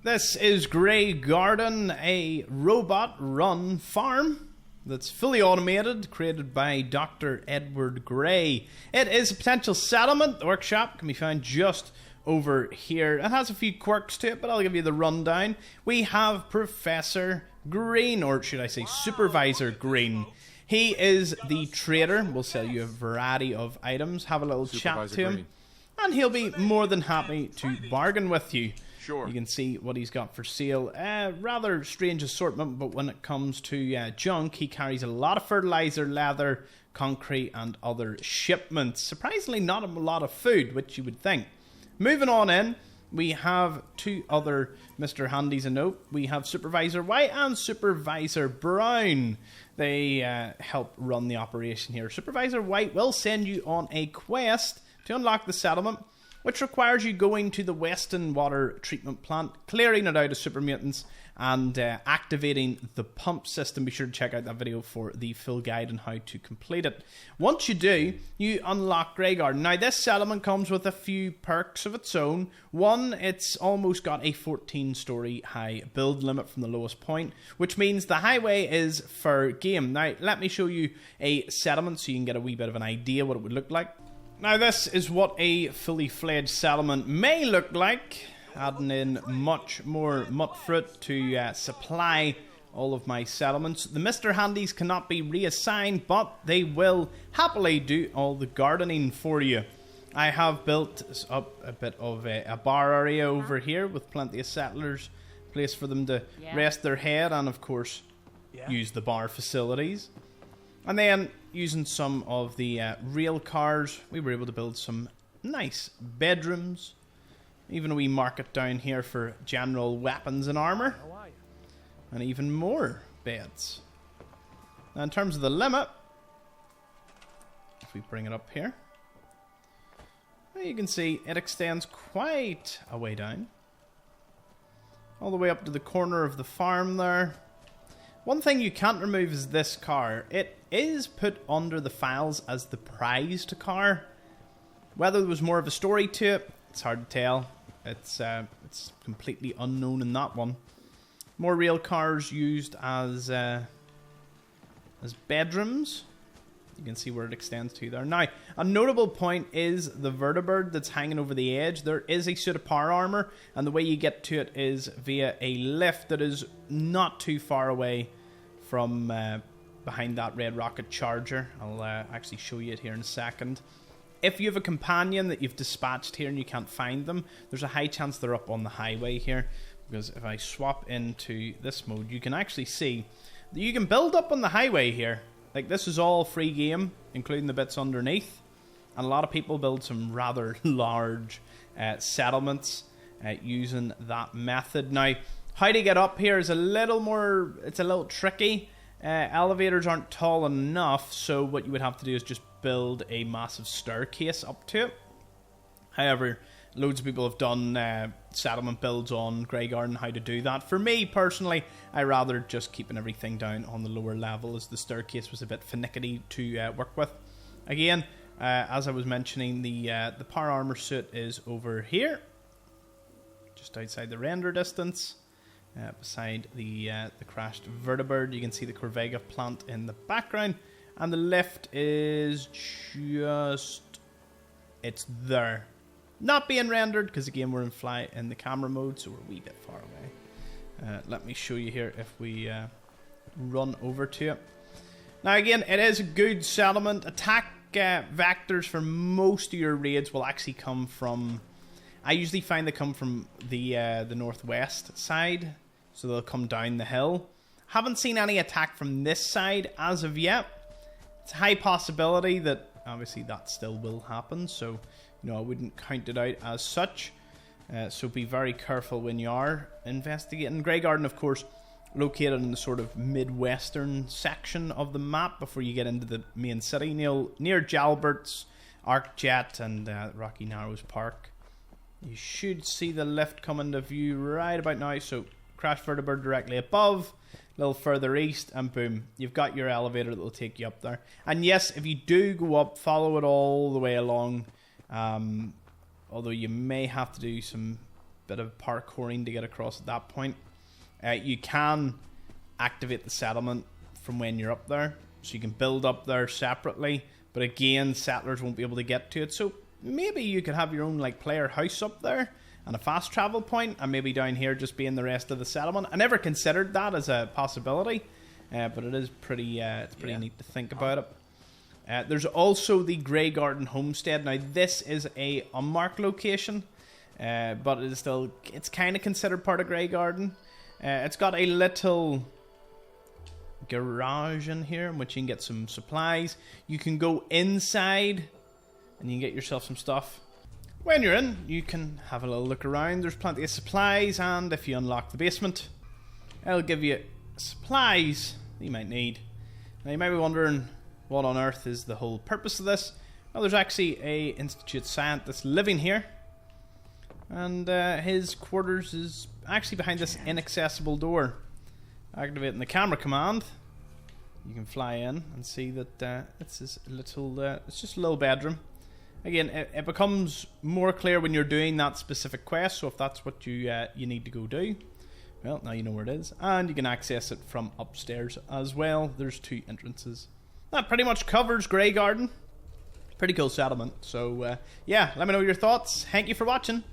This is Graygarden, a robot-run farm that's fully automated, created by Dr. Edward Gray. It is a potential settlement. The workshop can be found just over here. It has a few quirks to it, but I'll give you the rundown. We have Professor Green, or should I say Supervisor Green. He is the trader. We'll sell you a variety of items. Have a little chat to him, and he'll be more than happy to bargain with you. Sure. You can see what he's got for sale. Rather strange assortment, but when it comes to junk, he carries a lot of fertilizer, leather, concrete, and other shipments. Surprisingly, not a lot of food, which you would think. Moving on in, we have two other Mr. Handy's a note. We have Supervisor White and Supervisor Brown. They help run the operation here. Supervisor White will send you on a quest to unlock the settlement, which requires you going to the Weston Water Treatment Plant, clearing it out of super mutants, and activating the pump system. Be sure to check out that video for the full guide on how to complete it. Once you do, you unlock Graygarden. Now, this settlement comes with a few perks of its own. One, it's almost got a 14-story high build limit from the lowest point, which means the highway is fair game. Now, let me show you a settlement so you can get a wee bit of an idea what it would look like. Now, this is what a fully fledged settlement may look like, adding in much more mutfruit to supply all of my settlements. The Mr. Handys cannot be reassigned, but they will happily do all the gardening for you. I have built up a bit of a bar area over here with plenty of settlers, place for them to rest their head and, of course, use the bar facilities. And then, using some of the rail cars, we were able to build some nice bedrooms. Even a wee market down here for general weapons and armour. And even more beds. Now, in terms of the limit, if we bring it up here, well, you can see it extends quite a way down. All the way up to the corner of the farm there. One thing you can't remove is this car. It is put under the files as the prized car. Whether there was more of a story to it, it's hard to tell. It's completely unknown in that one. More rail cars used as bedrooms. You can see where it extends to there. Now, a notable point is the vertibird that's hanging over the edge. There is a suit of power armor, and the way you get to it is via a lift that is not too far away from behind that red rocket charger. I'll actually show you it here in a second. If you have a companion that you've dispatched here and you can't find them, there's a high chance they're up on the highway here. Because if I swap into this mode, you can actually see that you can build up on the highway here. Like, this is all free game, including the bits underneath. And a lot of people build some rather large settlements using that method. Now, how to get up here is a little tricky. Elevators aren't tall enough, so what you would have to do is just build a massive staircase up to it. However, loads of people have done settlement builds on Graygarden, how to do that. For me, personally, I rather just keeping everything down on the lower level, as the staircase was a bit finicky to work with. Again, as I was mentioning, the power armor suit is over here, just outside the render distance. Beside the crashed vertibird, you can see the Corvega plant in the background, and the lift is it's there, not being rendered because again we're in the camera mode, so we're a wee bit far away. Let me show you here if we run over to it. Now again, it is a good settlement. Attack vectors for most of your raids will actually come from, I usually find they come from the northwest side, so they'll come down the hill. Haven't seen any attack from this side as of yet. It's a high possibility that obviously that still will happen, so I wouldn't count it out as such. So be very careful when you are investigating. Graygarden, of course, located in the sort of midwestern section of the map before you get into the main city, near Jalbert's, Arcjet, and Rocky Narrows Park. You should see the lift come into view right about now. So crash vertibird directly above, a little further east, and boom, you've got your elevator that will take you up there. And yes, if you do go up, follow it all the way along. Although you may have to do some bit of parkouring to get across at that point. You can activate the settlement from when you're up there, so you can build up there separately, but again, settlers won't be able to get to it. So maybe you could have your own like player house up there and a fast travel point, and maybe down here just being the rest of the settlement. I never considered that as a possibility, but it is pretty it's pretty neat to think about it. There's also the Graygarden Homestead. Now this is a unmarked location, but it is still, it's kind of considered part of Graygarden. It's got a little garage in here in which you can get some supplies. You can go inside and you can get yourself some stuff. When you're in, you can have a little look around. There's plenty of supplies, and if you unlock the basement, it'll give you supplies that you might need. Now you might be wondering, what on earth is the whole purpose of this? Well, there's actually a institute scientist living here, and his quarters is actually behind this inaccessible door. Activating the camera command, you can fly in and see that it's this little, it's just a little bedroom. Again, it becomes more clear when you're doing that specific quest, so if that's what you need to go do, well, now you know where it is, and you can access it from upstairs as well. There's 2 entrances. That pretty much covers Graygarden. Pretty cool settlement. So, yeah, let me know your thoughts. Thank you for watching.